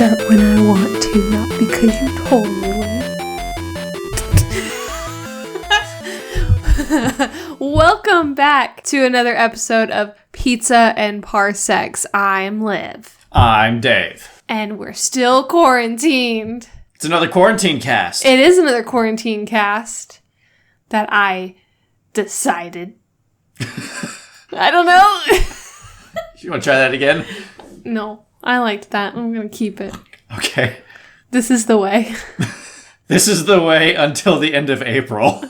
up when I want to, not because you told me. Welcome back to another episode of Pizza and Parsecs. I'm Liv. I'm Dave. And we're still quarantined. It's another quarantine cast. It is another quarantine cast that I decided. I don't know. You want to try that again? No, I liked that. I'm going to keep it. Okay. This is the way. This is the way until the end of April.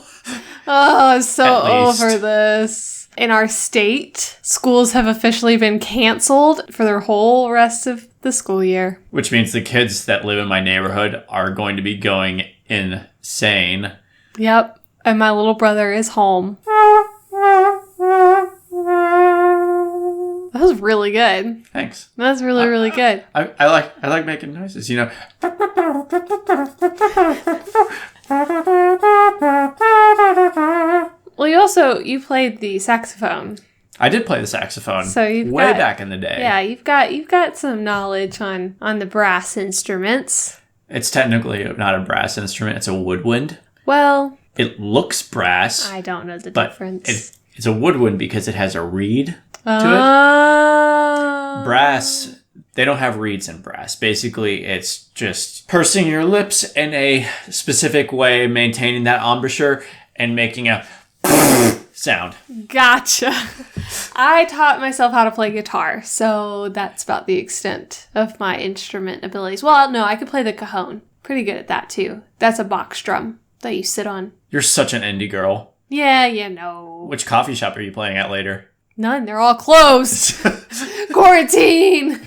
Oh, I'm so over this. In our state, schools have officially been canceled for their whole rest of the school year. Which means the kids that live in my neighborhood are going to be going insane. Yep. And my little brother is home. That was really good. Thanks. That's really, really good. I like making noises, you know. Well, you played the saxophone. I did play the saxophone. So way back in the day. Yeah, you've got some knowledge on the brass instruments. It's technically not a brass instrument, it's a woodwind. Well, it looks brass. I don't know the difference. It's a woodwind because it has a reed to it. Brass, they don't have reeds in brass. Basically, it's just pursing your lips in a specific way, maintaining that embouchure, and making a sound. Gotcha. I taught myself how to play guitar, so that's about the extent of my instrument abilities. Well, no, I could play the cajon. Pretty good at that, too. That's a box drum that you sit on. You're such an indie girl. Yeah, you know. Which coffee shop are you playing at later? None. They're all closed. Quarantine.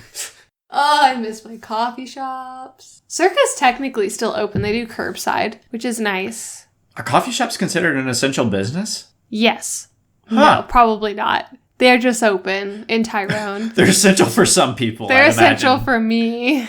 Oh, I miss my coffee shops. Circa's technically still open. They do curbside, which is nice. Are coffee shops considered an essential business? Yes. Huh. No, probably not. They're just open in Tyrone. They're essential for some people. They're essential for me.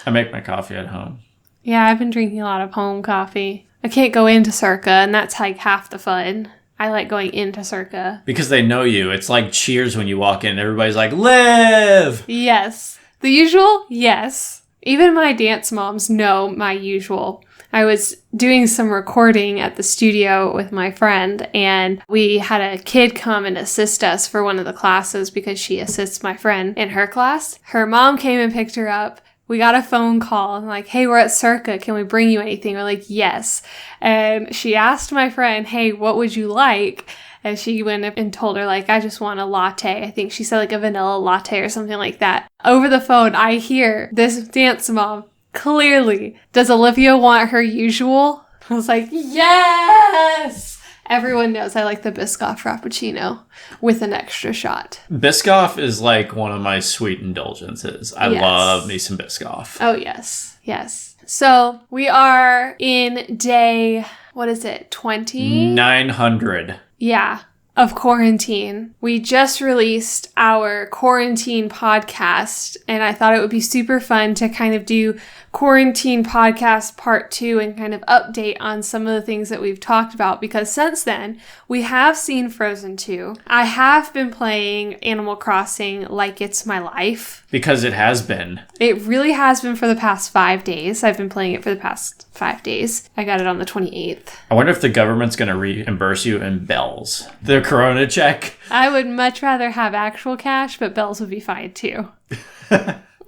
I make my coffee at home. Yeah, I've been drinking a lot of home coffee. I can't go into Circa, and that's like half the fun. I like going into Circa. Because they know you. It's like Cheers when you walk in. Everybody's like, Liv! Yes. The usual? Yes. Even my dance moms know my usual. I was doing some recording at the studio with my friend, and we had a kid come and assist us for one of the classes because she assists my friend in her class. Her mom came and picked her up. We got a phone call and like, hey, we're at Circa. Can we bring you anything? We're like, yes. And she asked my friend, hey, what would you like? And she went up and told her, like, I just want a latte. I think she said like a vanilla latte or something like that. Over the phone, I hear this dance mom clearly, does Olivia want her usual? I was like, yes! Everyone knows I like the Biscoff Frappuccino with an extra shot. Biscoff is like one of my sweet indulgences. I love me some Biscoff. Oh, yes. Yes. So we are in day, what is it, 20? 900. Yeah, of quarantine. We just released our quarantine podcast, and I thought it would be super fun to kind of do quarantine podcast part 2 and kind of update on some of the things that we've talked about, because since then we have seen Frozen 2. I have been playing Animal Crossing like it's my life. Because it has been. It really has been for the past 5 days. I've been playing it for the past 5 days. I got it on the 28th. I wonder if the government's going to reimburse you in bells. The corona check. I would much rather have actual cash, but bells would be fine too.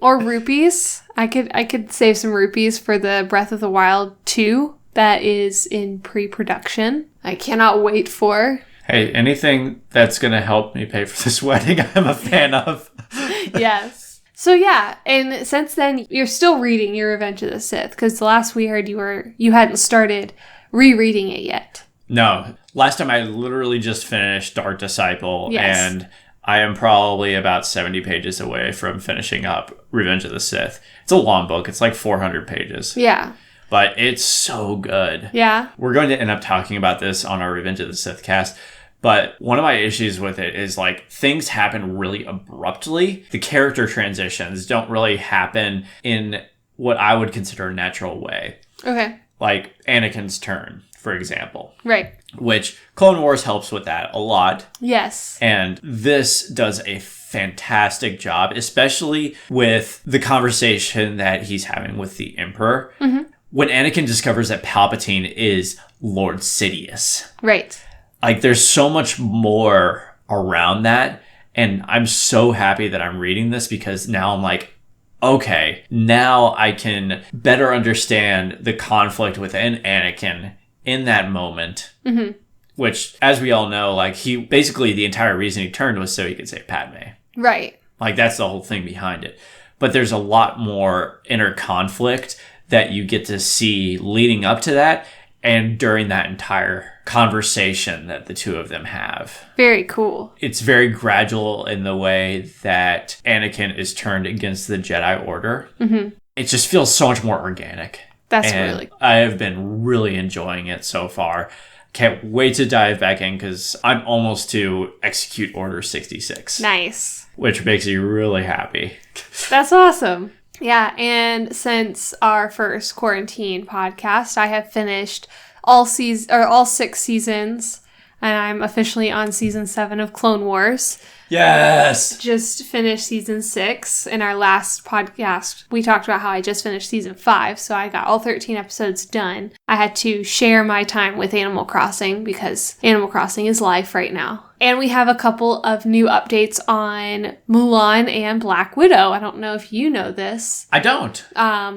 Or rupees. I could save some rupees for the Breath of the Wild 2 that is in pre-production. I cannot wait for. Hey, anything that's going to help me pay for this wedding, I'm a fan of. Yes. So yeah, and since then, you're still reading your Revenge of the Sith, because the last we heard you hadn't started rereading it yet. No. Last time I literally just finished Dark Disciple, yes. And I am probably about 70 pages away from finishing up Revenge of the Sith. It's a long book. It's like 400 pages. Yeah. But it's so good. Yeah. We're going to end up talking about this on our Revenge of the Sith cast. But one of my issues with it is like things happen really abruptly. The character transitions don't really happen in what I would consider a natural way. Okay. Like Anakin's turn, for example. Right. Which Clone Wars helps with that a lot. Yes. And this does a fantastic job, especially with the conversation that he's having with the Emperor. Mm-hmm. When Anakin discovers that Palpatine is Lord Sidious. Right. Like, there's so much more around that. And I'm so happy that I'm reading this because now I'm like, okay, now I can better understand the conflict within Anakin in that moment. Mm-hmm. Which, as we all know, like, he basically the entire reason he turned was so he could save Padme. Right. Like, that's the whole thing behind it. But there's a lot more inner conflict that you get to see leading up to that and during that entire conversation that the two of them have. Very cool. It's very gradual in the way that Anakin is turned against the Jedi Order. Mm-hmm. It just feels so much more organic. That's really cool. I have been really enjoying it so far. Can't wait to dive back in because I'm almost to Execute Order 66. Nice. Which makes me really happy. That's awesome. Yeah, and since our first quarantine podcast, I have finished all 6 seasons, and I'm officially on season 7 of Clone Wars. Yes! Just finished season 6. In our last podcast, we talked about how I just finished season 5, so I got all 13 episodes done. I had to share my time with Animal Crossing because Animal Crossing is life right now. And we have a couple of new updates on Mulan and Black Widow. I don't know if you know this. I don't.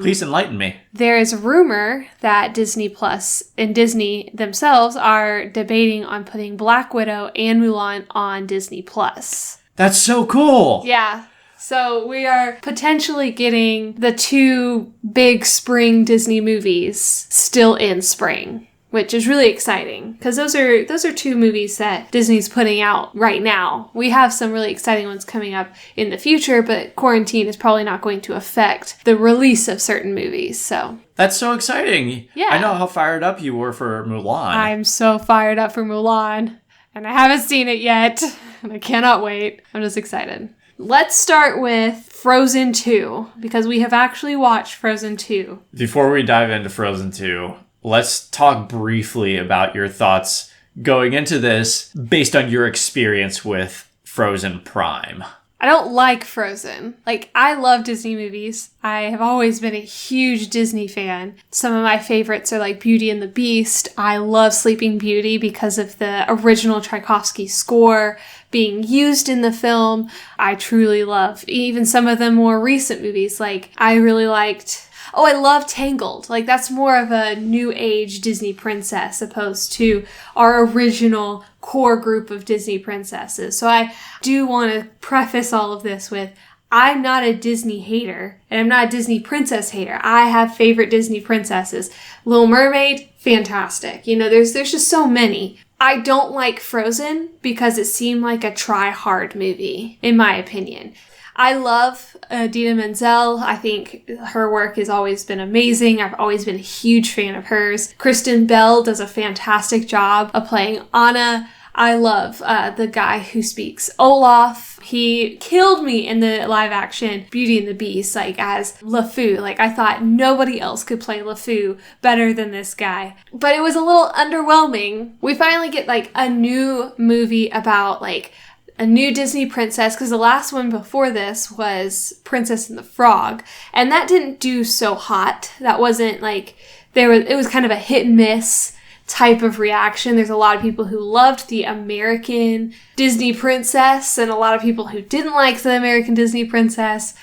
Please enlighten me. There is a rumor that Disney Plus and Disney themselves are debating on putting Black Widow and Mulan on Disney Plus. That's so cool. Yeah. So we are potentially getting the 2 big spring Disney movies still in spring, which is really exciting because those are 2 movies that Disney's putting out right now. We have some really exciting ones coming up in the future, but quarantine is probably not going to affect the release of certain movies. So that's so exciting. Yeah. I know how fired up you were for Mulan. I'm so fired up for Mulan, and I haven't seen it yet, and I cannot wait. I'm just excited. Let's start with Frozen 2 because we have actually watched Frozen 2. Before we dive into Frozen 2, let's talk briefly about your thoughts going into this based on your experience with Frozen Prime. I don't like Frozen. Like, I love Disney movies. I have always been a huge Disney fan. Some of my favorites are like Beauty and the Beast. I love Sleeping Beauty because of the original Tchaikovsky score being used in the film. I truly love even some of the more recent movies. Like, I really liked... Oh, I love Tangled. Like, that's more of a new age Disney princess opposed to our original core group of Disney princesses. So I do want to preface all of this with, I'm not a Disney hater, and I'm not a Disney princess hater. I have favorite Disney princesses. Little Mermaid, fantastic. You know, there's just so many. I don't like Frozen because it seemed like a try-hard movie, in my opinion. I love Idina Menzel. I think her work has always been amazing. I've always been a huge fan of hers. Kristen Bell does a fantastic job of playing Anna. I love the guy who speaks Olaf. He killed me in the live action Beauty and the Beast, like as LeFou. Like, I thought nobody else could play LeFou better than this guy. But it was a little underwhelming. We finally get like a new movie about like a new Disney princess, because the last one before this was Princess and the Frog, and that didn't do so hot. That wasn't like, it was kind of a hit and miss type of reaction. There's a lot of people who loved the American Disney princess and a lot of people who didn't like the American Disney princess.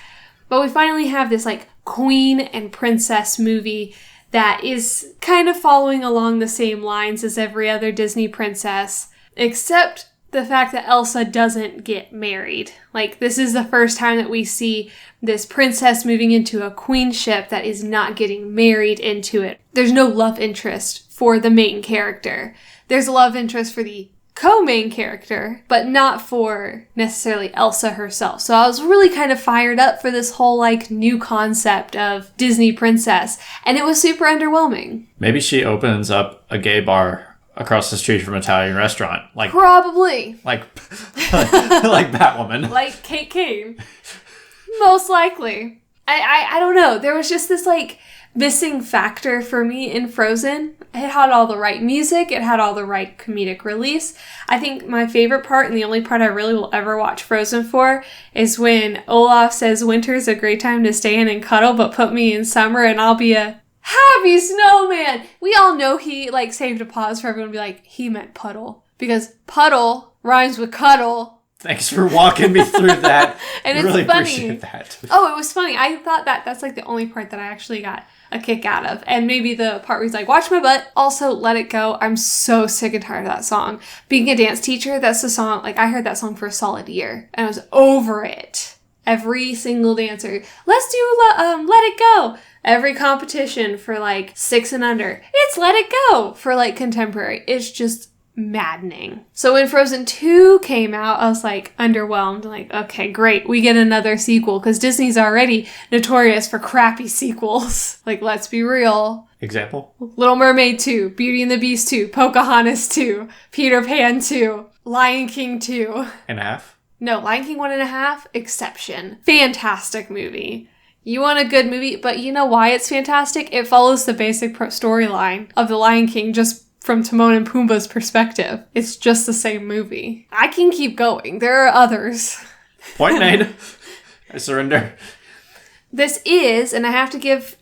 But we finally have this like queen and princess movie that is kind of following along the same lines as every other Disney princess, except the fact that Elsa doesn't get married. Like, this is the first time that we see this princess moving into a queenship that is not getting married into it. There's no love interest for the main character. There's a love interest for the co-main character, but not for necessarily Elsa herself. So I was really kind of fired up for this whole like new concept of Disney princess, and it was super underwhelming. Maybe she opens up a gay bar across the street from an Italian restaurant. Like, probably. Like Batwoman. Like Kate Kane. Most likely. I don't know. There was just this like missing factor for me in Frozen. It had all the right music. It had all the right comedic reliefs. I think my favorite part, and the only part I really will ever watch Frozen for, is when Olaf says winter's a great time to stay in and cuddle, but put me in summer and I'll be a happy snowman. We all know he saved a pause for everyone to be like, he meant puddle. Because puddle rhymes with cuddle. Thanks for walking me through that. And I it's really funny. appreciate that. Oh, it was funny. I thought that's the only part that I actually got a kick out of. And maybe the part where he's like, watch my butt. Also, Let It Go. I'm so sick and tired of that song. Being a dance teacher, that's the song. I heard that song for a solid year. And I was over it. Every single dancer. Let's do Let It Go. Every competition for 6 and under. It's Let It Go for contemporary. It's just maddening. So when Frozen 2 came out, I was underwhelmed. Okay, great. We get another sequel because Disney's already notorious for crappy sequels. Let's be real. Example? Little Mermaid 2, Beauty and the Beast 2, Pocahontas 2, Peter Pan 2, Lion King 2. And a half? No, Lion King 1.5, exception. Fantastic movie. You want a good movie, but you know why it's fantastic? It follows the basic storyline of The Lion King just from Timon and Pumbaa's perspective. It's just the same movie. I can keep going. There are others. Point made. I surrender. This is, and I have to give,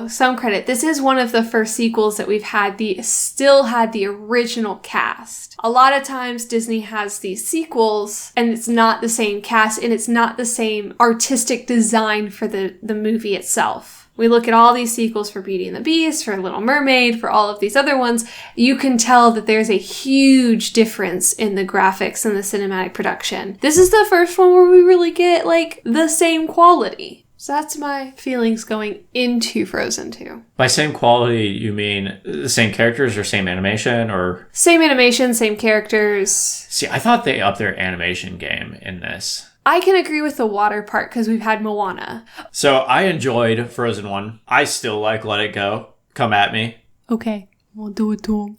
some credit, this is one of the first sequels that we've had still had the original cast. A lot of times Disney has these sequels and it's not the same cast and it's not the same artistic design for the movie itself. We look at all these sequels for Beauty and the Beast, for Little Mermaid, for all of these other ones. You can tell that there's a huge difference in the graphics and the cinematic production. This is the first one where we really get, the same quality. So that's my feelings going into Frozen 2. By same quality, you mean the same characters or same animation or? Same animation, same characters. See, I thought they upped their animation game in this. I can agree with the water part because we've had Moana. So I enjoyed Frozen 1. I still like Let It Go. Come at me. Okay, we'll do it to him.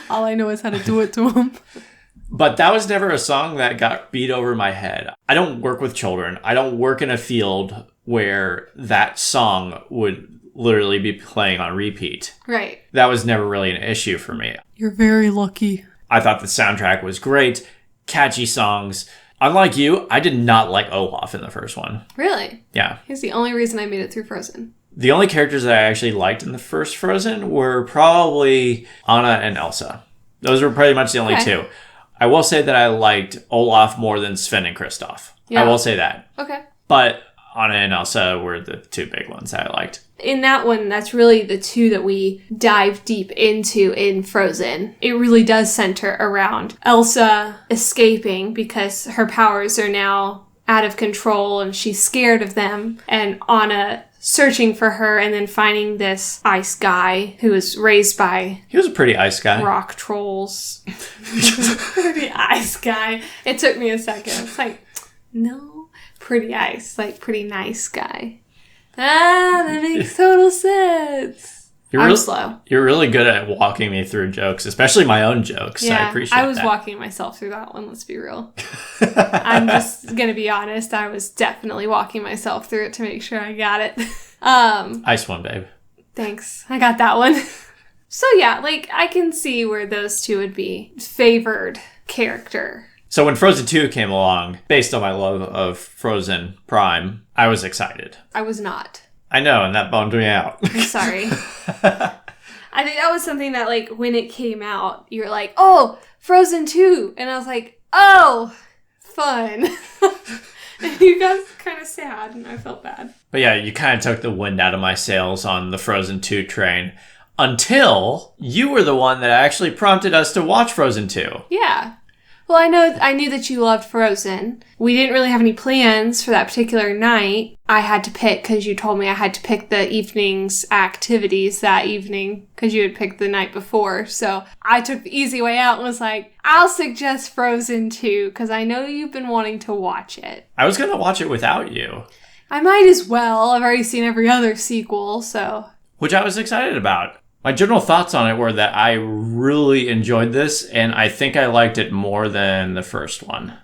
All I know is how to do it to him. But that was never a song that got beat over my head. I don't work with children. I don't work in a field where that song would literally be playing on repeat. Right. That was never really an issue for me. You're very lucky. I thought the soundtrack was great. Catchy songs. Unlike you, I did not like Olaf in the first one. Really? Yeah. He's the only reason I made it through Frozen. The only characters that I actually liked in the first Frozen were probably Anna and Elsa. Those were pretty much the only two. I will say that I liked Olaf more than Sven and Kristoff. Yeah. I will say that. Okay. But Anna and Elsa were the two big ones that I liked. In that one, that's really the two that we dive deep into in Frozen. It really does center around Elsa escaping because her powers are now out of control and she's scared of them. And Anna searching for her and then finding this ice guy who was raised by... He was a pretty ice guy. Rock trolls. Pretty ice guy. It took me a second. It's no, pretty ice. Pretty nice guy. That makes total sense. I'm slow. You're really good at walking me through jokes, especially my own jokes. Yeah, I appreciate that. I was walking myself through that one, let's be real. I'm just going to be honest. I was definitely walking myself through it to make sure I got it. Ice one, babe. Thanks. I got that one. So yeah, I can see where those two would be favored character. So when Frozen 2 came along, based on my love of Frozen Prime, I was excited. I was not. I know, and that bummed me out. I'm sorry. I think that was something that, when it came out, you were like, oh, Frozen 2. And I was like, oh, fun. And you got kind of sad, and I felt bad. But yeah, you kind of took the wind out of my sails on the Frozen 2 train until you were the one that actually prompted us to watch Frozen 2. Yeah. Well, I knew that you loved Frozen. We didn't really have any plans for that particular night. I had to pick because you told me I had to pick the evening's activities that evening because you had picked the night before. So I took the easy way out and was like, I'll suggest Frozen 2 because I know you've been wanting to watch it. I was going to watch it without you. I might as well. I've already seen every other sequel, so... Which I was excited about. My general thoughts on it were that I really enjoyed this, and I think I liked it more than the first one.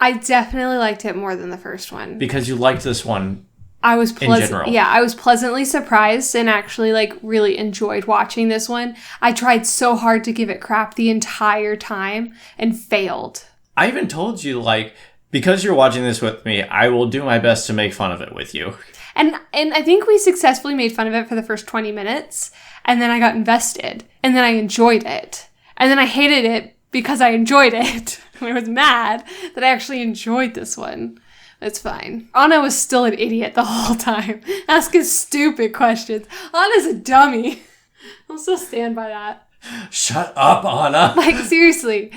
I definitely liked it more than the first one. Because you liked this one I was in general. Yeah, I was pleasantly surprised and actually like really enjoyed watching this one. I tried so hard to give it crap the entire time and failed. I even told you, like, because you're watching this with me, I will do my best to make fun of it with you. And I think we successfully made fun of it for the first 20 minutes, and then I got invested, and then I enjoyed it. And then I hated it because I enjoyed it. I was mad that I actually enjoyed this one. It's fine. Anna was still an idiot the whole time, asking stupid questions. Anna's a dummy. I'll still stand by that. Shut up, Anna. Like, seriously.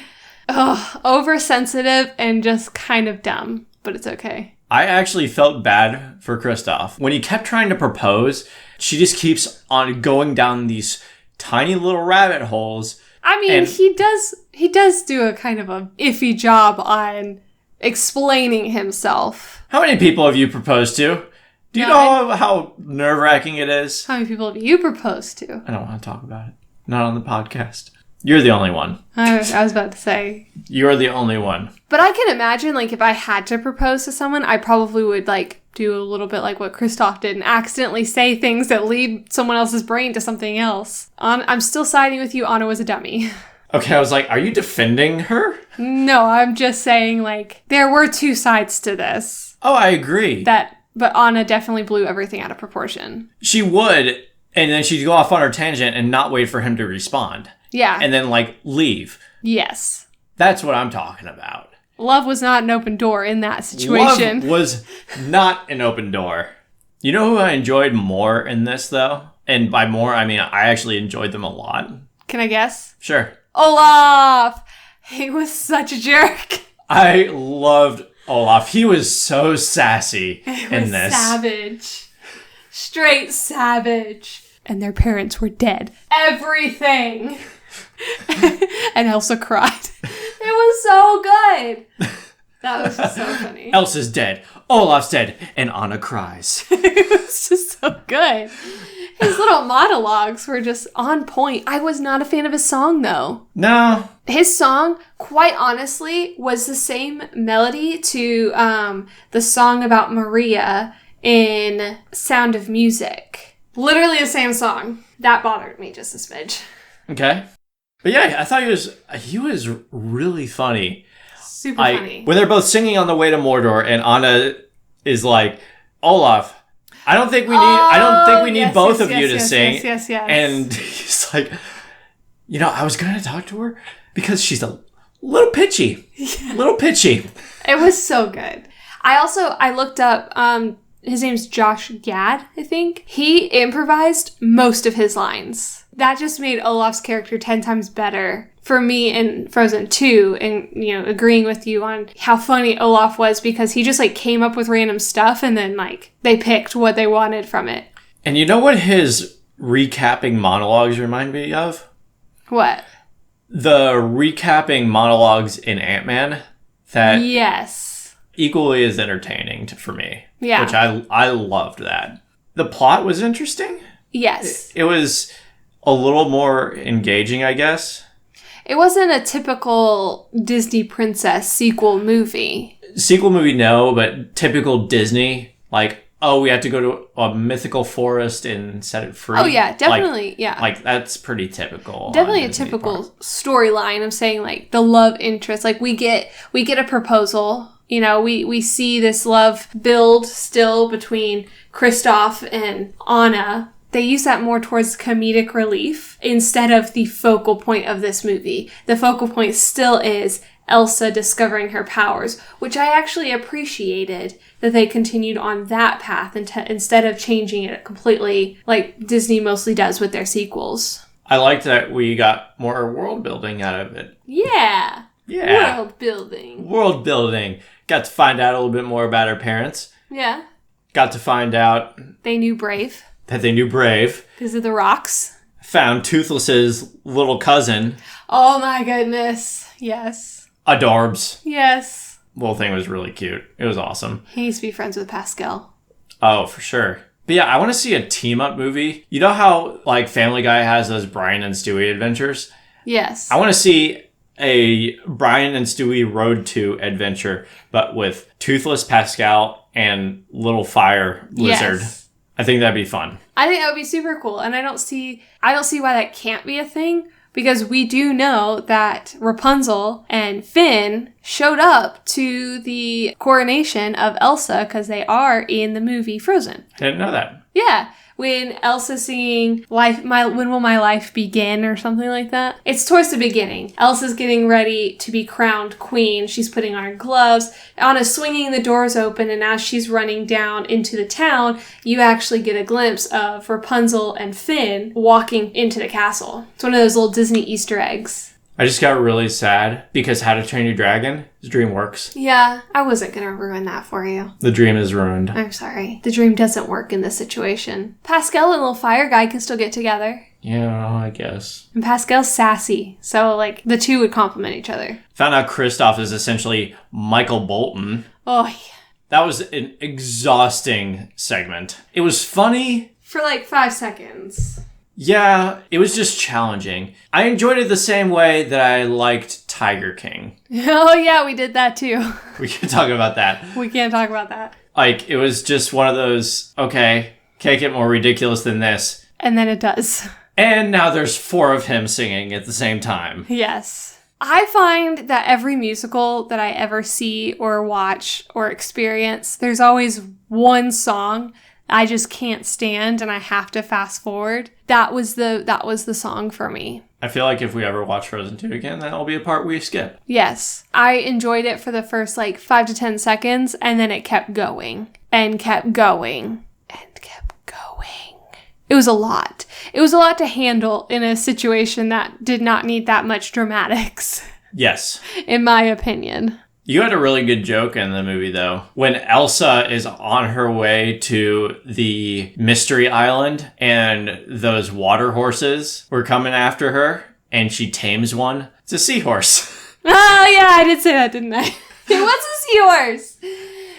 Ugh, oversensitive and just kind of dumb, but it's okay. I actually felt bad for Kristoff. When he kept trying to propose, she just keeps on going down these tiny little rabbit holes. I mean, he does do a kind of a iffy job on explaining himself. How many people have you proposed to? Do you know how nerve-wracking it is? How many people have you proposed to? I don't want to talk about it. Not on the podcast. You're the only one. I was about to say. You're the only one. But I can imagine, like, if I had to propose to someone, I probably would, like, do a little bit like what Kristoff did and accidentally say things that lead someone else's brain to something else. I'm still siding with you. Anna was a dummy. Okay, I was like, are you defending her? No, I'm just saying, like, there were two sides to this. Oh, I agree. But Anna definitely blew everything out of proportion. She would, and then she'd go off on her tangent and not wait for him to respond. Yeah. And then, like, leave. Yes. That's what I'm talking about. Love was not an open door in that situation. Love was not an open door. You know who I enjoyed more in this, though? And by more, I mean I actually enjoyed them a lot. Can I guess? Sure. Olaf! He was such a jerk. I loved Olaf. He was so sassy in this. Savage. Straight savage. And their parents were dead. Everything. And Elsa cried. It was so good. That was just so funny. Elsa's dead. Olaf's dead. And Anna cries. It was just so good. His little monologues were just on point. I was not a fan of his song, though. No. His song, quite honestly, was the same melody to the song about Maria in Sound of Music. Literally the same song. That bothered me just a smidge. Okay. But yeah, I thought he was really funny. Super funny. When they're both singing on the way to Mordor, and Anna is like, Olaf, I don't think we need both of you to sing. Yes. And he's like, you know, I was going to talk to her because she's a little pitchy. Yeah. Little pitchy. It was so good. I looked up, his name's Josh Gad, I think. He improvised most of his lines. That just made Olaf's character 10 times better for me in Frozen 2, and, you know, agreeing with you on how funny Olaf was because he just, like, came up with random stuff and then, like, they picked what they wanted from it. And you know what his recapping monologues remind me of? What? The recapping monologues in Ant-Man that yes, equally as entertaining for me. Yeah. Which I loved that. The plot was interesting. Yes. It was a little more engaging, I guess. It wasn't a typical Disney princess sequel movie. Sequel movie, no, but typical Disney. Like, oh, we have to go to a mythical forest and set it free. Oh, yeah, definitely, yeah. Like, that's pretty typical. Definitely a typical storyline of saying, like, the love interest. Like, we get a proposal. You know, we see this love build still between Kristoff and Anna. They use that more towards comedic relief instead of the focal point of this movie. The focal point still is Elsa discovering her powers, which I actually appreciated that they continued on that path instead of changing it completely like Disney mostly does with their sequels. I liked that we got more world building out of it. Yeah. World building. World building. Got to find out a little bit more about her parents. Yeah. Got to find out they knew Brave. That they knew Brave. Because of the rocks. Found Toothless's little cousin. Oh my goodness. Yes. Adorbs. Yes. The whole thing was really cute. It was awesome. He needs to be friends with Pascal. Oh, for sure. But yeah, I want to see a team-up movie. You know how, like, Family Guy has those Brian and Stewie adventures? Yes. I want to see a Brian and Stewie Road to adventure, but with Toothless, Pascal, and little fire lizard. Yes. I think that'd be fun. I think that would be super cool. And I don't see why that can't be a thing, because we do know that Rapunzel and Finn showed up to the coronation of Elsa because they are in the movie Frozen. I didn't know that. Yeah. When Elsa's singing When Will My Life Begin or something like that. It's towards the beginning. Elsa's getting ready to be crowned queen. She's putting on her gloves. Anna's swinging the doors open, and as she's running down into the town, you actually get a glimpse of Rapunzel and Finn walking into the castle. It's one of those little Disney Easter eggs. I just got really sad because How to Train Your Dragon, his dream works. Yeah, I wasn't going to ruin that for you. The dream is ruined. I'm sorry. The dream doesn't work in this situation. Pascal and Little Fire Guy can still get together. Yeah, I guess. And Pascal's sassy, so, like, the two would complement each other. Found out Kristoff is essentially Michael Bolton. Oh, yeah. That was an exhausting segment. It was funny. For, like, 5 seconds. Yeah, it was just challenging. I enjoyed it the same way that I liked Tiger King. Oh, yeah, we did that, too. We can talk about that. We can't talk about that. Like, it was just one of those, okay, can't get more ridiculous than this. And then it does. And now there's 4 of him singing at the same time. Yes. I find that every musical that I ever see or watch or experience, there's always one song I just can't stand and I have to fast forward. That was the song for me. I feel like if we ever watch Frozen 2 again, that'll be a part we skip. Yes. I enjoyed it for the first 5 to 10 seconds, and then it kept going and kept going and kept going. It was a lot. It was a lot to handle in a situation that did not need that much dramatics. Yes. In my opinion. You had a really good joke in the movie, though. When Elsa is on her way to the Mystery Island and those water horses were coming after her and she tames one, it's a seahorse. Oh, yeah, I did say that, didn't I? It was a seahorse.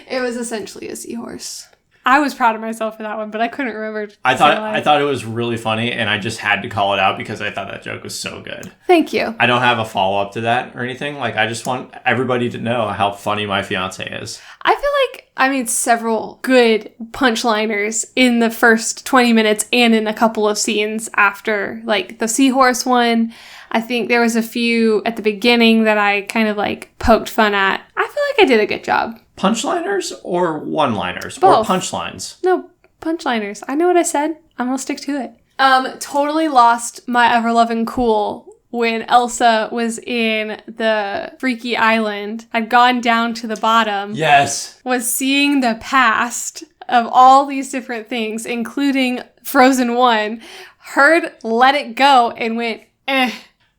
It was essentially a seahorse. I was proud of myself for that one, but I couldn't remember. I thought it was really funny, and I just had to call it out because I thought that joke was so good. Thank you. I don't have a follow-up to that or anything. I just want everybody to know how funny my fiance is. I feel like I made several good punchliners in the first 20 minutes and in a couple of scenes after, the seahorse one. I think there was a few at the beginning that I kind of poked fun at. I feel like I did a good job. Punchliners or one-liners? Both. Or punchlines? No, punchliners. I know what I said. I'm gonna stick to it. Totally lost my ever-loving cool when Elsa was in the Freaky Island, had gone down to the bottom. Yes. Was seeing the past of all these different things, including Frozen 1, heard Let It Go and went,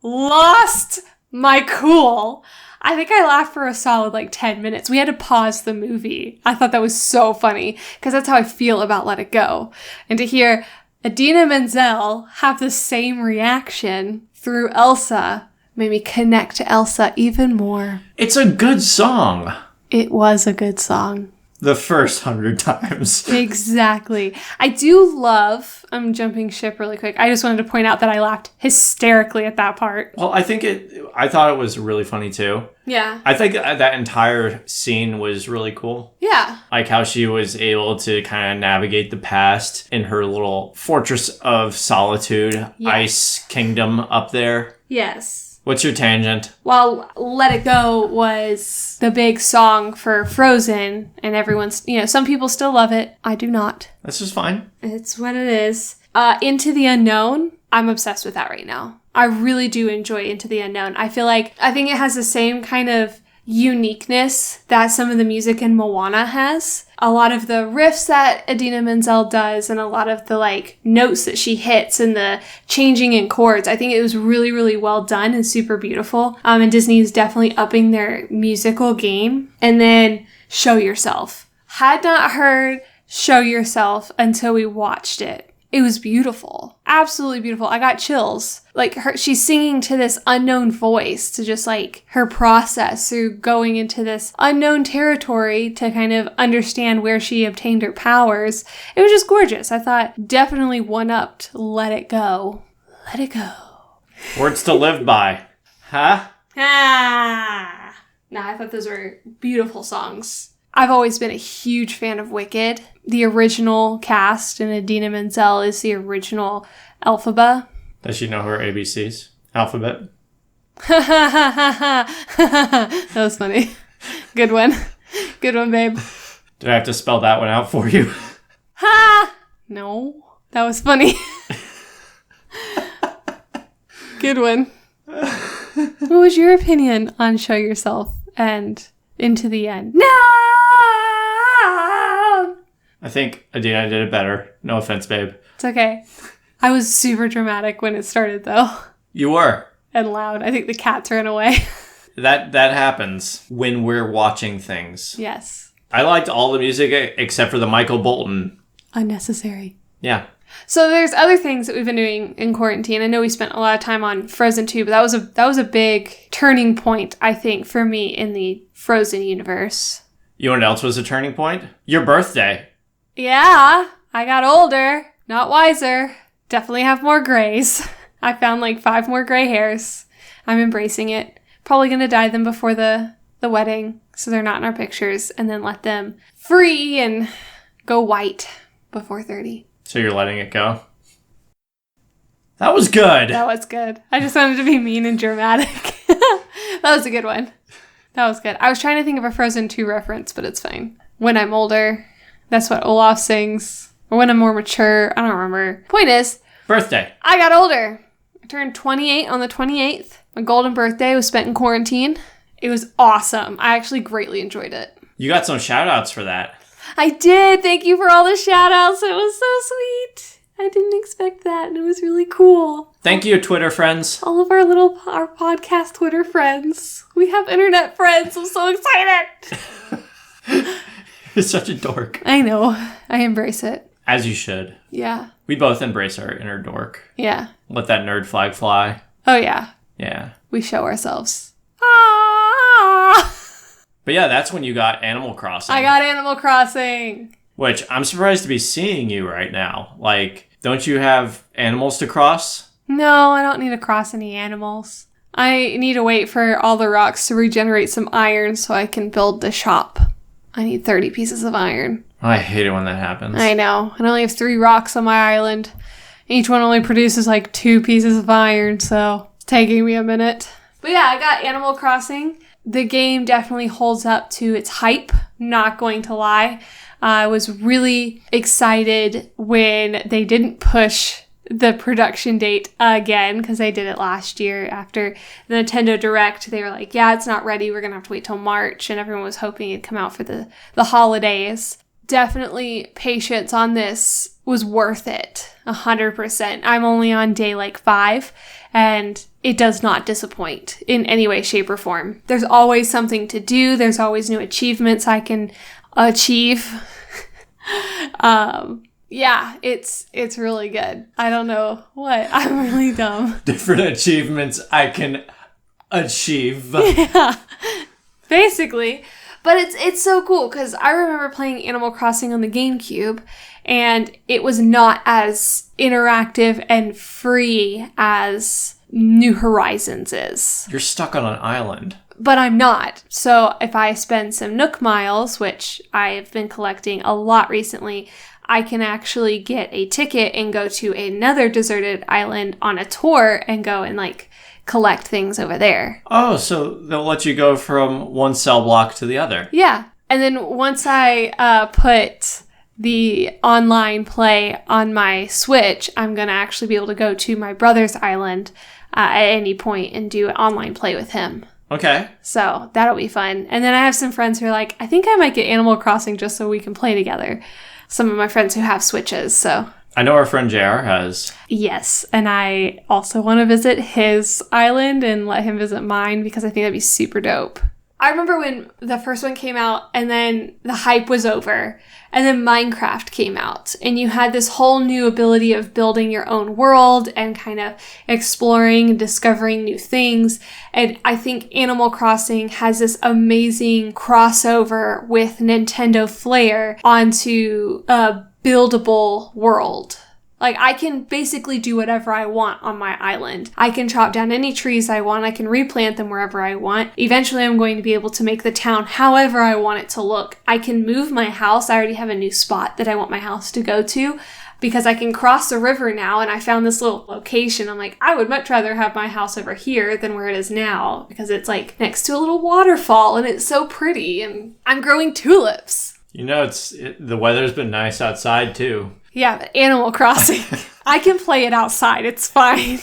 lost my cool. I think I laughed for a solid 10 minutes. We had to pause the movie. I thought that was so funny because that's how I feel about Let It Go. And to hear Idina Menzel have the same reaction through Elsa made me connect to Elsa even more. It's a good song. It was a good song. The first 100 times. Exactly. I do love, I'm jumping ship really quick. I just wanted to point out that I laughed hysterically at that part. Well, I thought it was really funny too. Yeah. I think that entire scene was really cool. Yeah. Like how she was able to kind of navigate the past in her little fortress of solitude, yes. Ice kingdom up there. Yes. What's your tangent? Well, Let It Go was the big song for Frozen, and everyone's, some people still love it. I do not. That's just fine. It's what it is. Into the Unknown, I'm obsessed with that right now. I really do enjoy Into the Unknown. I think it has the same kind of uniqueness that some of the music in Moana has. A lot of the riffs that Idina Menzel does and a lot of the notes that she hits and the changing in chords. I think it was really, really well done and super beautiful. And Disney is definitely upping their musical game. And then Show Yourself. Had not heard Show Yourself until we watched it. It was beautiful. Absolutely beautiful. I got chills. She's singing to this unknown voice to just her process through going into this unknown territory to kind of understand where she obtained her powers. It was just gorgeous. I thought definitely one-upped Let It Go. Let it go. Words to live by. Huh? I thought those were beautiful songs. I've always been a huge fan of Wicked. The original cast, and Idina Menzel is the original Elphaba. Does she know her ABCs? Alphabet? That was funny. Good one. Good one, babe. Did I have to spell that one out for you? Ha! No. That was funny. Good one. What was your opinion on Show Yourself and Into the End? No! I think Idina did it better. No offense, babe. It's okay. I was super dramatic when it started, though. You were. And loud. I think the cats ran away. That happens when we're watching things. Yes. I liked all the music except for the Michael Bolton. Unnecessary. Yeah. So there's other things that we've been doing in quarantine. I know we spent a lot of time on Frozen 2, but that was a big turning point, I think, for me in the Frozen universe. You know what else was a turning point? Your birthday. Yeah, I got older, not wiser. Definitely have more grays. I found like 5 more gray hairs. I'm embracing it. Probably going to dye them before the wedding so they're not in our pictures, and then let them free and go white before 30. So you're letting it go? That was good. That was good. I just wanted to be mean and dramatic. That was a good one. That was good. I was trying to think of a Frozen 2 reference, but it's fine. When I'm older, that's what Olaf sings. Or when I'm more mature, I don't remember. Point is, birthday. I got older. I turned 28 on the 28th. My golden birthday was spent in quarantine. It was awesome. I actually greatly enjoyed it. You got some shout outs for that. I did. Thank you for all the shout outs. It was so sweet. I didn't expect that, and it was really cool. Thank you, Twitter friends. All of our podcast Twitter friends. We have internet friends. I'm so excited. You're such a dork. I know. I embrace it. As you should. Yeah. We both embrace our inner dork. Yeah. Let that nerd flag fly. Oh, yeah. Yeah. We show ourselves. Ah! But yeah, that's when you got Animal Crossing. I got Animal Crossing. Which, I'm surprised to be seeing you right now. Like, don't you have animals to cross? No, I don't need to cross any animals. I need to wait for all the rocks to regenerate some iron so I can build the shop. I need 30 pieces of iron. I hate it when that happens. I know. I only have 3 rocks on my island. Each one only produces like 2 pieces of iron, so it's taking me a minute. But yeah, I got Animal Crossing. The game definitely holds up to its hype, not going to lie. I was really excited when they didn't push the production date again, because they did it last year after the Nintendo Direct. They were like, yeah, it's not ready. We're going to have to wait till March, and everyone was hoping it'd come out for the holidays. Definitely patience on this was worth it, 100%. I'm only on day like 5, and it does not disappoint in any way, shape, or form. There's always something to do. There's always new achievements I can achieve. Yeah, it's really good. I don't know what. I'm really dumb. Different achievements I can achieve. Yeah, basically. But it's so cool because I remember playing Animal Crossing on the GameCube, and it was not as interactive and free as New Horizons is. You're stuck on an island. But I'm not. So if I spend some Nook miles, which I've been collecting a lot recently, I can actually get a ticket and go to another deserted island on a tour and go and like collect things over there. Oh, so they'll let you go from one cell block to the other. Yeah. And then once I put the online play on my Switch, I'm going to actually be able to go to my brother's island at any point and do online play with him. Okay. So that'll be fun. And then I have some friends who are like, I think I might get Animal Crossing just so we can play together. Some of my friends who have Switches, so. I know our friend JR has. Yes, and I also want to visit his island and let him visit mine because I think that'd be super dope. I remember when the first one came out and then the hype was over and then Minecraft came out and you had this whole new ability of building your own world and kind of exploring and discovering new things. And I think Animal Crossing has this amazing crossover with Nintendo flair onto a buildable world. Like, I can basically do whatever I want on my island. I can chop down any trees I want. I can replant them wherever I want. Eventually, I'm going to be able to make the town however I want it to look. I can move my house. I already have a new spot that I want my house to go to because I can cross the river now, and I found this little location. I'm like, I would much rather have my house over here than where it is now because it's like next to a little waterfall, and it's so pretty, and I'm growing tulips. You know, the weather's been nice outside, too. Yeah, but Animal Crossing. I can play it outside. It's fine.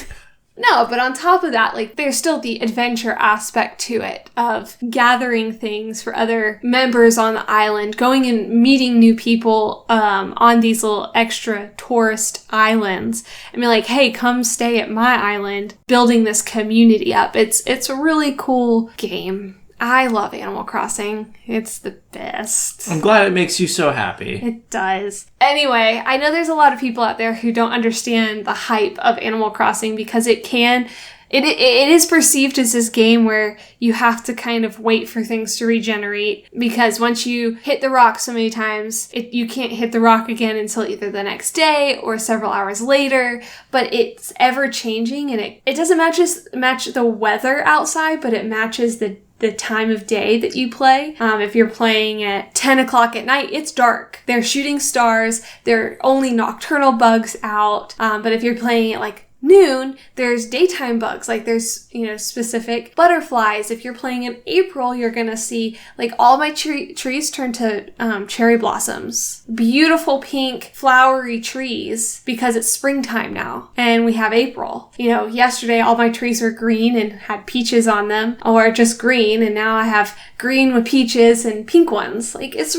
No, but on top of that, like, there's still the adventure aspect to it of gathering things for other members on the island, going and meeting new people on these little extra tourist islands, and be like, hey, come stay at my island, building this community up. It's a really cool game. I love Animal Crossing. It's the best. I'm glad it makes you so happy. It does. Anyway, I know there's a lot of people out there who don't understand the hype of Animal Crossing because it is perceived as this game where you have to kind of wait for things to regenerate because once you hit the rock so many times, you can't hit the rock again until either the next day or several hours later, but it's ever changing and it doesn't match the weather outside, but it matches the time of day that you play. If you're playing at 10 o'clock at night, it's dark. They're shooting stars. There are only nocturnal bugs out. But if you're playing at like noon, there's daytime bugs. Like there's, specific butterflies. If you're playing in April, you're going to see like all my trees turn to cherry blossoms. Beautiful pink flowery trees because it's springtime now and we have April. Yesterday all my trees were green and had peaches on them or just green, and now I have green with peaches and pink ones. Like it's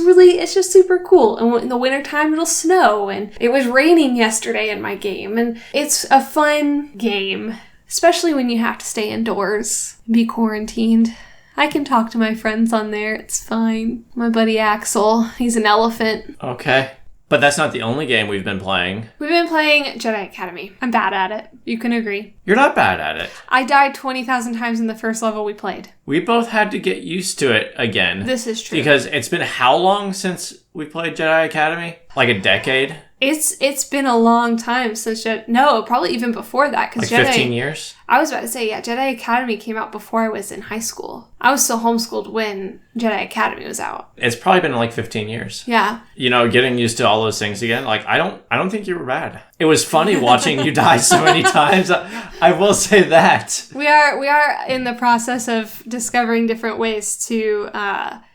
just super cool. And in the wintertime it'll snow, and it was raining yesterday in my game, and it's a fun game, especially when you have to stay indoors and be quarantined. I can talk to my friends on there. It's fine. My buddy Axel, he's an elephant. Okay. But that's not the only game we've been playing. We've been playing Jedi Academy. I'm bad at it. You can agree. You're not bad at it. I died 20,000 times in the first level we played. We both had to get used to it again. This is true. Because it's been how long since we played Jedi Academy? Like a decade? It's been a long time since no, probably even before that. Like 15 years? I was about to say, yeah, Jedi Academy came out before I was in high school. I was still homeschooled when Jedi Academy was out. It's probably been like 15 years. Yeah. Getting used to all those things again. Like, I don't think you were bad. It was funny watching you die so many times. I will say that. We are in the process of discovering different ways to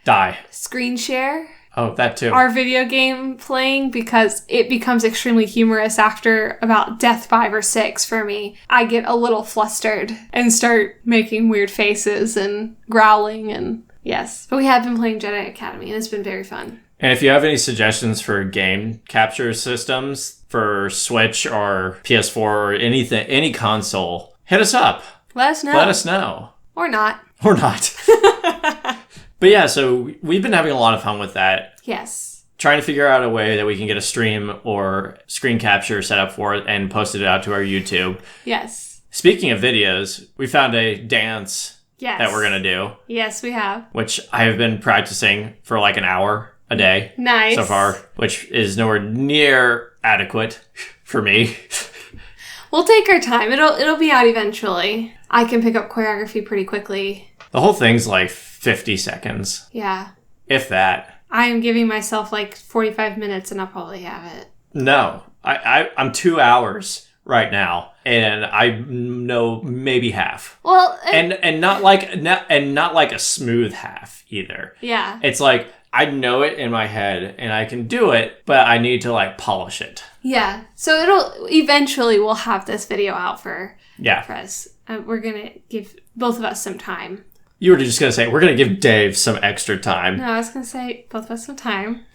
die. Screen share. Oh, that too. Our video game playing, because it becomes extremely humorous after about death 5 or 6 for me. I get a little flustered and start making weird faces and growling, and yes. But we have been playing Jedi Academy and it's been very fun. And if you have any suggestions for game capture systems for Switch or PS4 or anything, any console, hit us up. Let us know. Or not. But yeah, so we've been having a lot of fun with that. Yes. Trying to figure out a way that we can get a stream or screen capture set up for it and posted it out to our YouTube. Yes. Speaking of videos, we found a dance that we're going to do. Yes, we have. Which I have been practicing for like an hour a day. Nice. So far, which is nowhere near adequate for me. We'll take our time. It'll be out eventually. I can pick up choreography pretty quickly. The whole thing's like 50 seconds. Yeah. If that. I am giving myself like 45 minutes and I'll probably have it. No. I'm 2 hours right now, and I know maybe half. Well, and not like a smooth half either. Yeah. It's like I know it in my head and I can do it, but I need to like polish it. Yeah. So we'll have this video out for us. We're going to give both of us some time. You were just going to say, we're going to give Dave some extra time. No, I was going to say, both of us some time.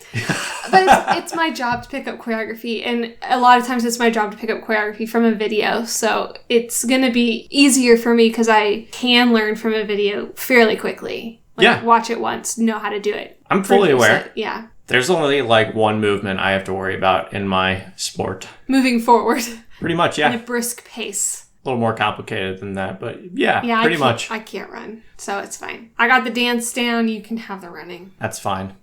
But it's my job to pick up choreography. And a lot of times it's my job to pick up choreography from a video. So it's going to be easier for me because I can learn from a video fairly quickly. Watch it once, know how to do it. I'm fully aware. Yeah. There's only like one movement I have to worry about in my sport. Moving forward. Pretty much, yeah. At a brisk pace. A little more complicated than that, but yeah pretty much. I can't run, so it's fine. I got the dance down. You can have the running. That's fine.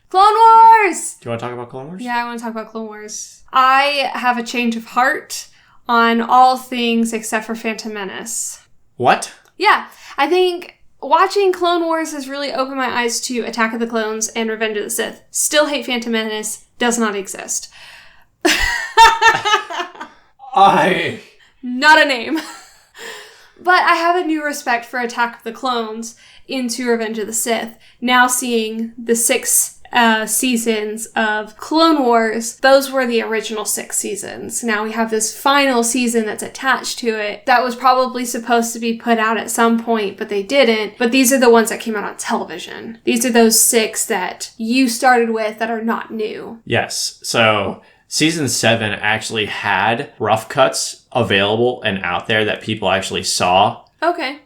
Clone Wars! Do you want to talk about Clone Wars? Yeah, I want to talk about Clone Wars. I have a change of heart on all things except for Phantom Menace. What? Yeah, I think watching Clone Wars has really opened my eyes to Attack of the Clones and Revenge of the Sith. Still hate Phantom Menace. Does not exist. Not a name. But I have a new respect for Attack of the Clones into Revenge of the Sith. Now seeing the 6 seasons of Clone Wars, those were the original 6 seasons. Now we have this final season that's attached to it that was probably supposed to be put out at some point, but they didn't. But these are the ones that came out on television. These are those 6 that you started with that are not new. Yes. So season 7 actually had rough cuts available and out there that people actually saw. Okay.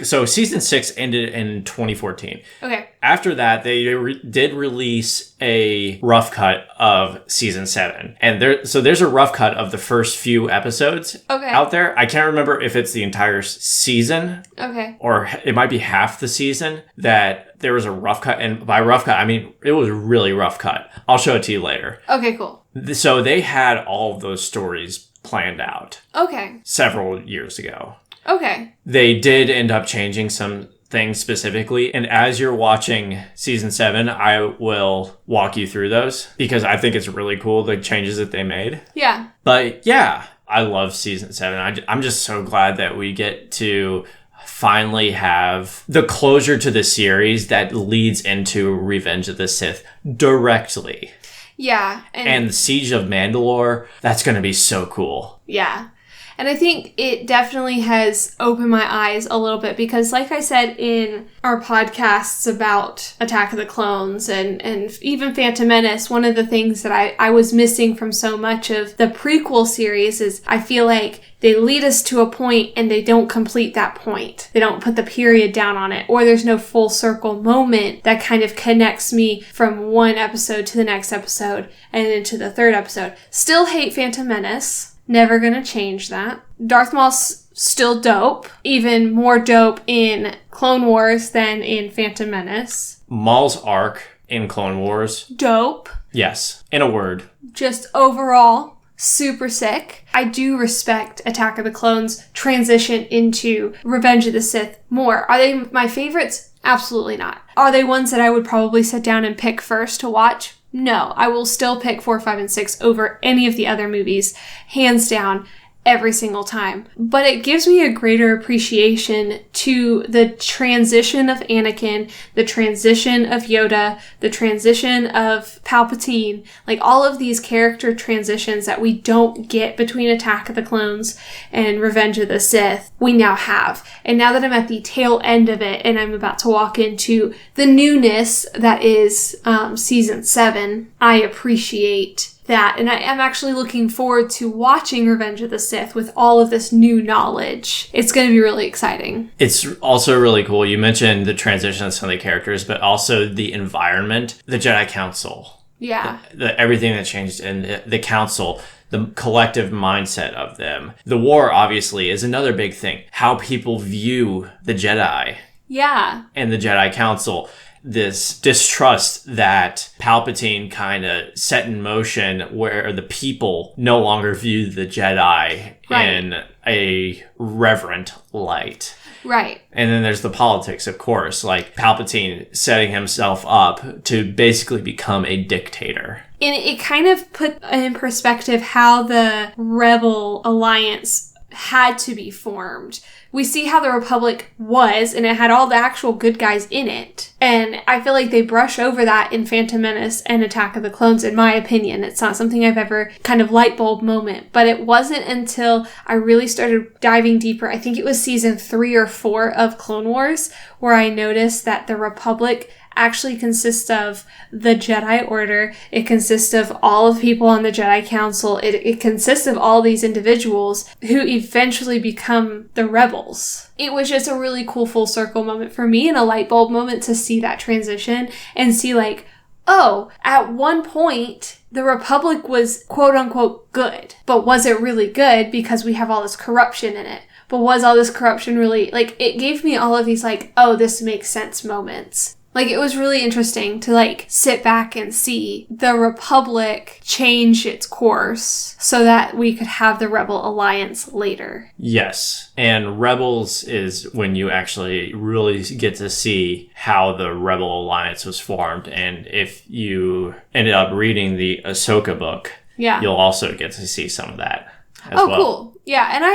So season 6 ended in 2014. Okay. After that, they did release a rough cut of season 7. And there's a rough cut of the first few episodes out there. I can't remember if it's the entire season. Okay. Or it might be half the season that there was a rough cut. And by rough cut, I mean, it was a really rough cut. I'll show it to you later. Okay, cool. So they had all of those stories planned out. Okay. Several years ago. Okay. They did end up changing some things specifically. And as you're watching season 7, I will walk you through those because I think it's really cool, the changes that they made. Yeah. But yeah, I love season 7. I'm just so glad that we get to finally have the closure to the series that leads into Revenge of the Sith directly. Yeah. And Siege of Mandalore, that's going to be so cool. Yeah. And I think it definitely has opened my eyes a little bit because, like I said in our podcasts about Attack of the Clones and even Phantom Menace, one of the things that I was missing from so much of the prequel series is I feel like they lead us to a point and they don't complete that point. They don't put the period down on it, or there's no full circle moment that kind of connects me from one episode to the next episode and into the third episode. Still hate Phantom Menace. Never gonna change that. Darth Maul's still dope. Even more dope in Clone Wars than in Phantom Menace. Maul's arc in Clone Wars. Dope. Yes, in a word. Just overall, super sick. I do respect Attack of the Clones' transition into Revenge of the Sith more. Are they my favorites? Absolutely not. Are they ones that I would probably sit down and pick first to watch? No, I will still pick 4, 5, and 6 over any of the other movies, hands down, every single time. But it gives me a greater appreciation to the transition of Anakin, the transition of Yoda, the transition of Palpatine, like all of these character transitions that we don't get between Attack of the Clones and Revenge of the Sith, we now have. And now that I'm at the tail end of it and I'm about to walk into the newness that is season 7, I appreciate that. And I'm actually looking forward to watching Revenge of the Sith with all of this new knowledge. It's going to be really exciting. It's also really cool. You mentioned the transition of some of the characters, but also the environment, the Jedi Council. Yeah. Everything that changed in the Council, the collective mindset of them. The war, obviously, is another big thing. How people view the Jedi. Yeah. And the Jedi Council. This distrust that Palpatine kind of set in motion where the people no longer view the Jedi in a reverent light. Right. And then there's the politics, of course, like Palpatine setting himself up to basically become a dictator. And it kind of put in perspective how the Rebel Alliance had to be formed. We see how the Republic was, and it had all the actual good guys in it. And I feel like they brush over that in Phantom Menace and Attack of the Clones, in my opinion. It's not something I've ever kind of light bulb moment. But it wasn't until I really started diving deeper, I think it was season 3 or 4 of Clone Wars, where I noticed that the Republic actually consists of the Jedi Order. It consists of all of people on the Jedi Council. It consists of all these individuals who eventually become the rebels. It was just a really cool full circle moment for me and a light bulb moment to see that transition and see like, oh, at one point, the Republic was quote unquote good. But was it really good because we have all this corruption in it? But was all this corruption really, like, it gave me all of these like, oh, this makes sense moments. Like, it was really interesting to, like, sit back and see the Republic change its course so that we could have the Rebel Alliance later. Yes. And Rebels is when you actually really get to see how the Rebel Alliance was formed. And if you ended up reading the Ahsoka book, you'll also get to see some of that as well. Cool. Yeah, and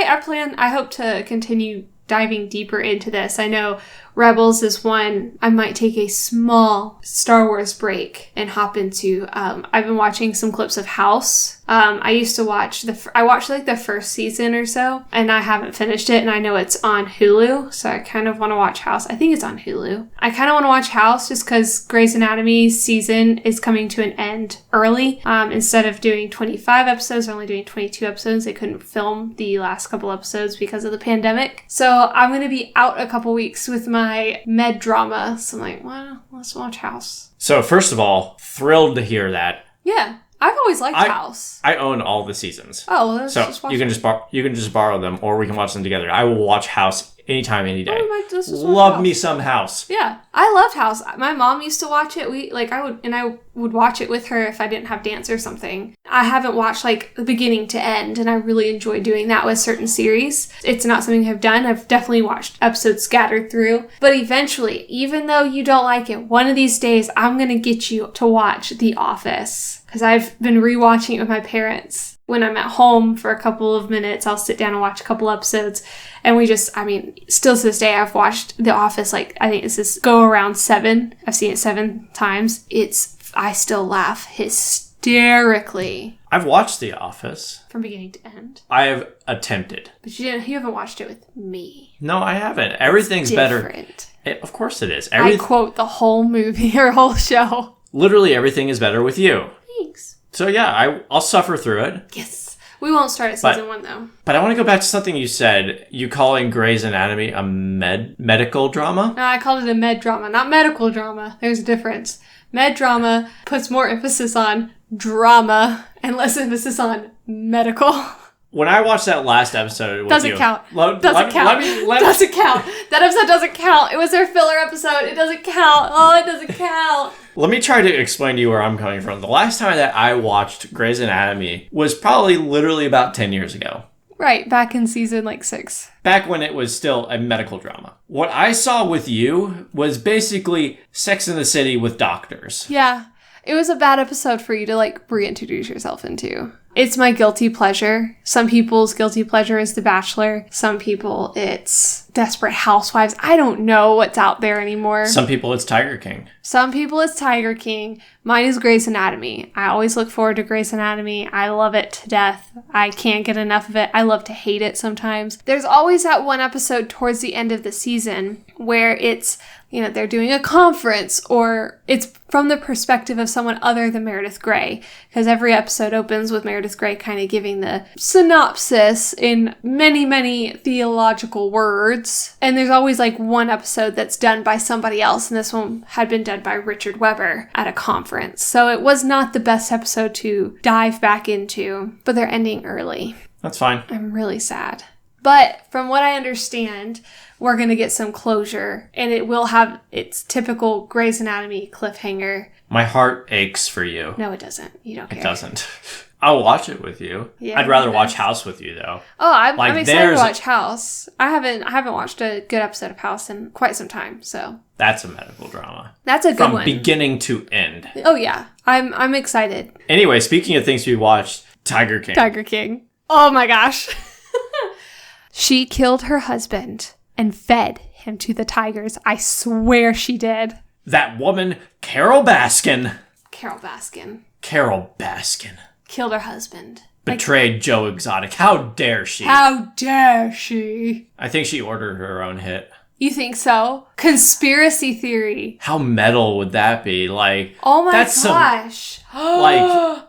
I hope to continue diving deeper into this. I know Rebels is one I might take a small Star Wars break and hop into. I've been watching some clips of House. I used to watch I watched like the first season or so, and I haven't finished it, and I know it's on Hulu, so I kind of want to watch House. I think it's on Hulu. I kind of want to watch House just because Grey's Anatomy season is coming to an end early. Instead of doing 25 episodes, they're only doing 22 episodes. They couldn't film the last couple episodes because of the pandemic. So I'm going to be out a couple weeks with my med drama. So I'm like, well, let's watch House. So first of all, thrilled to hear that. Yeah. I've always liked House. I own all the seasons. Oh, well, let's just watch you can just borrow them, or we can watch them together. I will watch House anytime, any day. Love me some House. Yeah, I loved House. My mom used to watch it. I would watch it with her if I didn't have dance or something. I haven't watched like the beginning to end, and I really enjoy doing that with certain series. It's not something I've done. I've definitely watched episodes scattered through, but eventually, even though you don't like it, one of these days I'm gonna get you to watch The Office. Because I've been rewatching it with my parents. When I'm at home for a couple of minutes, I'll sit down and watch a couple episodes. And still to this day, I've watched The Office, I think this is go around 7. I've seen it 7 times. I still laugh hysterically. I've watched The Office. From beginning to end. I have attempted. But you haven't watched it with me. No, I haven't. Everything's better. Of course it is. I quote the whole movie or whole show. Literally everything is better with you. Thanks. So yeah, I'll suffer through it. Yes. We won't start at season 1 though. But I want to go back to something you said. You calling Grey's Anatomy a medical drama? No, I called it a med drama, not medical drama. There's a difference. Med drama puts more emphasis on drama and less emphasis on medical. When I watched that last episode, doesn't count. Doesn't count. That episode doesn't count. It was their filler episode. It doesn't count. Oh, it doesn't count. Let me try to explain to you where I'm coming from. The last time that I watched Grey's Anatomy was probably literally about 10 years ago. Right, back in season 6. Back when it was still a medical drama. What I saw with you was basically Sex in the City with doctors. Yeah, it was a bad episode for you to reintroduce yourself into. It's my guilty pleasure. Some people's guilty pleasure is The Bachelor. Some people it's Desperate Housewives. I don't know what's out there anymore. Some people it's Tiger King. Some people it's Tiger King. Mine is Grey's Anatomy. I always look forward to Grey's Anatomy. I love it to death. I can't get enough of it. I love to hate it sometimes. There's always that one episode towards the end of the season where it's, they're doing a conference, or it's from the perspective of someone other than Meredith Grey, because every episode opens with Meredith Grey kind of giving the synopsis in many, many theological words. And there's always one episode that's done by somebody else, and this one had been done by Richard Weber at a conference. So it was not the best episode to dive back into, but they're ending early. That's fine. I'm really sad. But from what I understand, we're going to get some closure, and it will have its typical Grey's Anatomy cliffhanger. My heart aches for you. No, it doesn't. You don't care. It doesn't. I'll watch it with you. Yeah, I'd rather watch House with you, though. Oh, I'm excited to watch House. I haven't watched a good episode of House in quite some time, so. That's a medical drama. That's a good one. From beginning to end. Oh, yeah. I'm excited. Anyway, speaking of things we watched, Tiger King. Tiger King. Oh, my gosh. She killed her husband and fed him to the tigers. I swear she did. That woman, Carol Baskin. Carol Baskin. Killed her husband. Betrayed Joe Exotic. How dare she? How dare she? I think she ordered her own hit. You think so? Conspiracy theory. How metal would that be? Oh my gosh.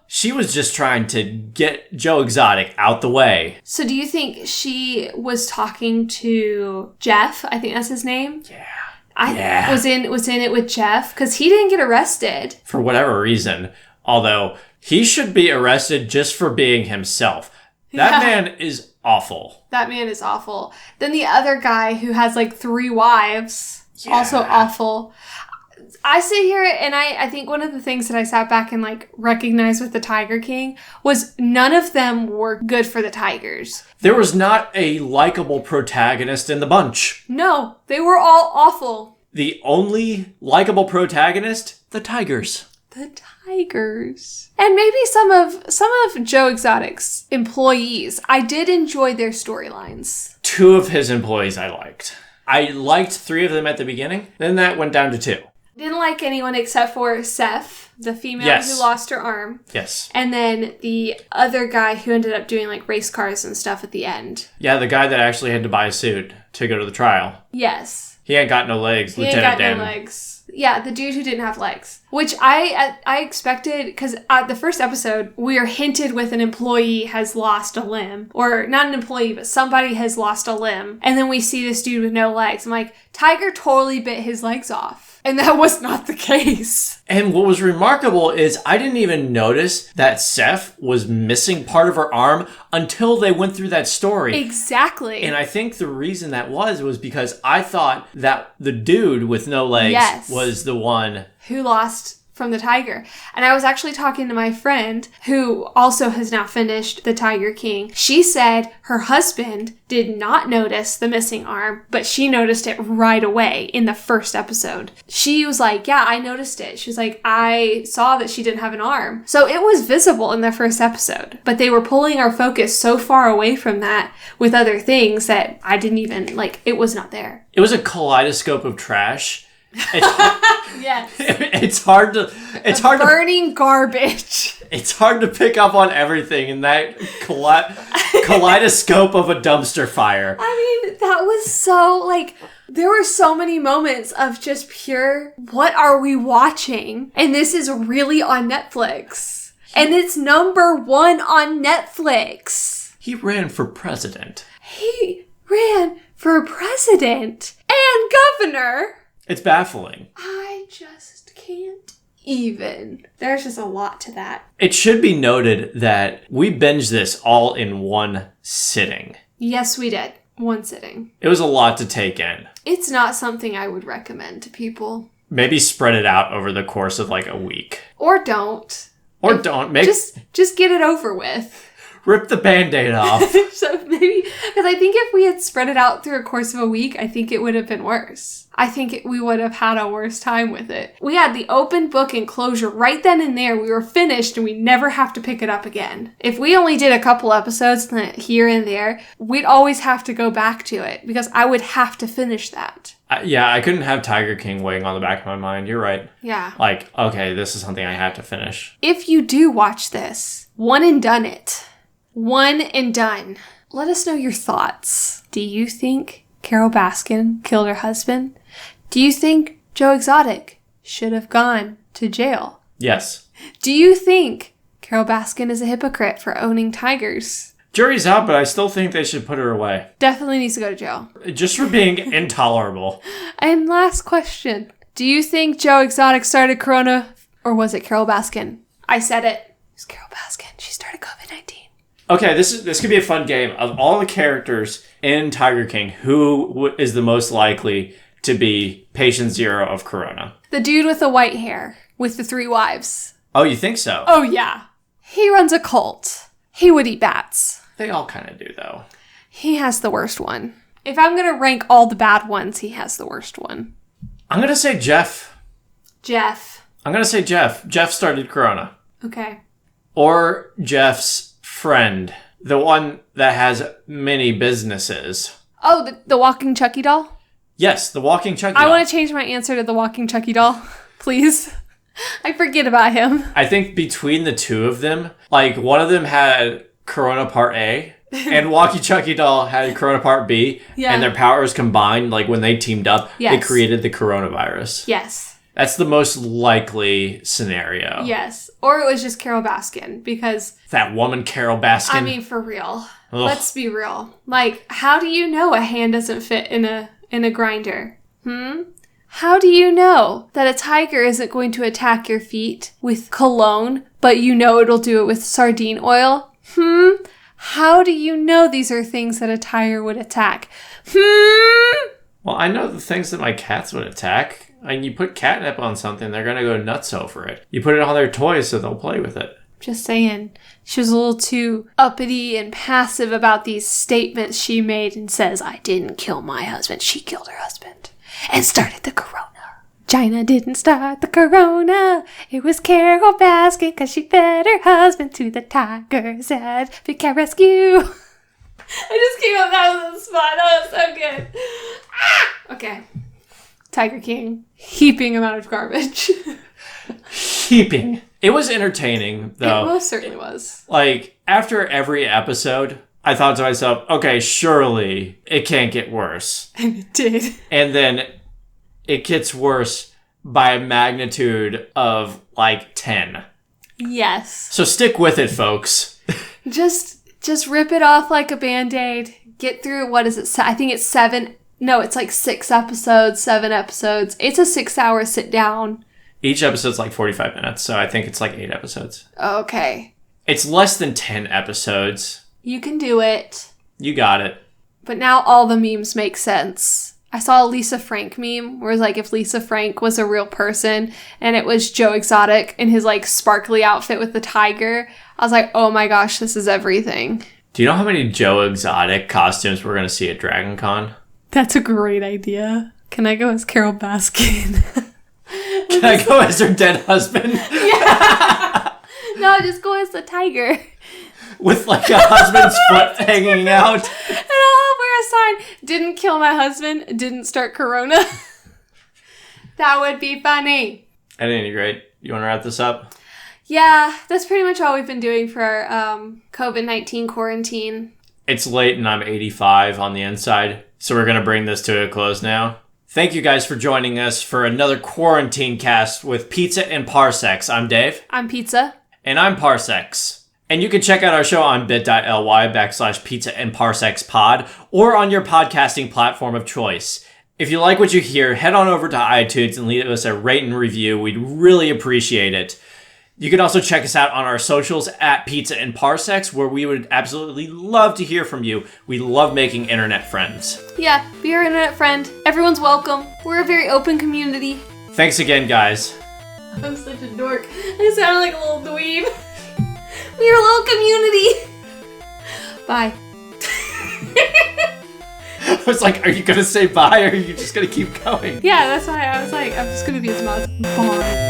She was just trying to get Joe Exotic out the way. So do you think she was talking to Jeff? I think that's his name. Yeah. Was in it with Jeff, because he didn't get arrested. For whatever reason. Although he should be arrested just for being himself. That man is awful. That man is awful. Then the other guy who has 3 wives, also awful. I sit here and I think one of the things that I sat back and like recognized with the Tiger King was none of them were good for the tigers. There was not a likable protagonist in the bunch. No, they were all awful. The only likable protagonist, the tigers. The tigers. And maybe some of Joe Exotic's employees. I did enjoy their storylines. 2 of his employees I liked. I liked 3 of them at the beginning. Then that went down to 2. Didn't like anyone except for Seth, the female who lost her arm. Yes. And then the other guy who ended up doing like race cars and stuff at the end. Yeah, the guy that actually had to buy a suit to go to the trial. Yes. He ain't got no legs, Lieutenant Dan. He ain't got no legs. Yeah, the dude who didn't have legs. Which I expected, because at the first episode, we are hinted with an employee has lost a limb. Or not an employee, but somebody has lost a limb. And then we see this dude with no legs. I'm like, Tiger totally bit his legs off. And that was not the case. And what was remarkable is I didn't even notice that Seth was missing part of her arm until they went through that story. Exactly. And I think the reason that was because I thought that the dude with no legs was the one who lost from the tiger. And I was actually talking to my friend who also has now finished The Tiger King. She said her husband did not notice the missing arm, but she noticed it right away in the first episode. She was like, yeah, I noticed it. She was like, I saw that she didn't have an arm. So it was visible in the first episode, but they were pulling our focus so far away from that with other things that I didn't even, like, it was not there. It was a kaleidoscope of trash. Yes. It's hard to burning garbage. It's hard to pick up on everything in that kaleidoscope of a dumpster fire. I mean, that was so, like, there were so many moments of just pure, what are we watching? And this is really on Netflix. And it's #1 on Netflix. He ran for president. He ran for president and governor. It's baffling. I just can't even. There's just a lot to that. It should be noted that we binged this all in one sitting. Yes, we did. One sitting. It was a lot to take in. It's not something I would recommend to people. Maybe spread it out over the course of like a week. Or don't. Or don't. Just get it over with. Rip the Band-Aid off. So maybe, because I think if we had spread it out through a course of a week, I think it would have been worse. I think we would have had a worse time with it. We had the open book and closure right then and there. We were finished and we never have to pick it up again. If we only did a couple episodes here and there, we'd always have to go back to it because I would have to finish that. Yeah, I couldn't have Tiger King weighing on the back of my mind. You're right. Yeah. Like, okay, this is something I have to finish. If you do watch this, one and done it. One and done. Let us know your thoughts. Do you think Carol Baskin killed her husband? Do you think Joe Exotic should have gone to jail? Yes. Do you think Carol Baskin is a hypocrite for owning tigers? Jury's out, but I still think they should put her away. Definitely needs to go to jail. Just for being intolerable. And last question. Do you think Joe Exotic started Corona, or was it Carol Baskin? I said it. It was Carol Baskin. She started COVID-19. Okay, this could be a fun game. Of all the characters in Tiger King, who is the most likely to be patient 0 of Corona? The dude with the white hair, with the 3 wives. Oh, you think so? Oh, yeah. He runs a cult. He would eat bats. They all kind of do, though. He has the worst one. If I'm going to rank all the bad ones, he has the worst one. I'm going to say Jeff. Jeff. I'm going to say Jeff. Jeff started Corona. Okay. Or Jeff's friend, the one that has many businesses. Oh, the walking Chucky doll? Yes, the walking Chucky doll. I want to change my answer to the walking Chucky doll, please. I forget about him. I think between the 2 of them, like one of them had Corona Part A and Walkie Chucky doll had Corona Part B, and their powers combined, like when they teamed up, they created the coronavirus. Yes. That's the most likely scenario. Yes. Or it was just Carol Baskin, because... That woman, Carol Baskin. I mean, for real. Ugh. Let's be real. Like, how do you know a hand doesn't fit in a grinder? How do you know that a tiger isn't going to attack your feet with cologne, but you know it'll do it with sardine oil? How do you know these are things that a tiger would attack? Well, I know the things that my cats would attack. And you put catnip on something, they're going to go nuts over it. You put it on their toys so they'll play with it. Just saying. She was a little too uppity and passive about these statements she made and says, I didn't kill my husband. She killed her husband and started the corona. China didn't start the corona. It was Carol Baskin because she fed her husband to the tigers at Big Cat Rescue. I just came up that was on the spot. That was so good. Ah! Okay. Tiger King. Heaping amount of garbage. Heaping. It was entertaining, though. It most certainly was. Like, after every episode, I thought to myself, okay, surely it can't get worse. And it did. And then it gets worse by a magnitude of, like, 10. Yes. So stick with it, folks. Just rip it off like a Band-Aid. Get through, what is it? I think it's 7. No, it's like 6 episodes, 7 episodes. It's a 6-hour sit down. Each episode's like 45 minutes, so I think it's like 8 episodes. Okay. It's less than 10 episodes. You can do it. You got it. But now all the memes make sense. I saw a Lisa Frank meme where it's like if Lisa Frank was a real person and it was Joe Exotic in his like sparkly outfit with the tiger. I was like, oh my gosh, this is everything. Do you know how many Joe Exotic costumes we're going to see at Dragon Con? That's a great idea. Can I go as Carol Baskin? Can I go as her dead husband? Yeah. No, just go as the tiger. With like a husband's foot hanging out. And I'll wear a sign, didn't kill my husband, didn't start corona. That would be funny. At any rate, you want to wrap this up? Yeah, that's pretty much all we've been doing for our COVID-19 quarantine. It's late and I'm 85 on the inside, so we're going to bring this to a close now. Thank you guys for joining us for another quarantine cast with Pizza and Parsecs. I'm Dave. I'm Pizza. And I'm Parsecs. And you can check out our show on bit.ly/pizza and Parsecs pod or on your podcasting platform of choice. If you like what you hear, head on over to iTunes and leave us a rate and review. We'd really appreciate it. You can also check us out on our socials at Pizza and Parsecs, where we would absolutely love to hear from you. We love making internet friends. Yeah, be our internet friend. Everyone's welcome. We're a very open community. Thanks again, guys. I'm such a dork. I sound like a little dweeb. We're a little community. Bye. I was like, are you going to say bye or are you just going to keep going? Yeah, that's why I was like, I'm just going to be as much. Bye.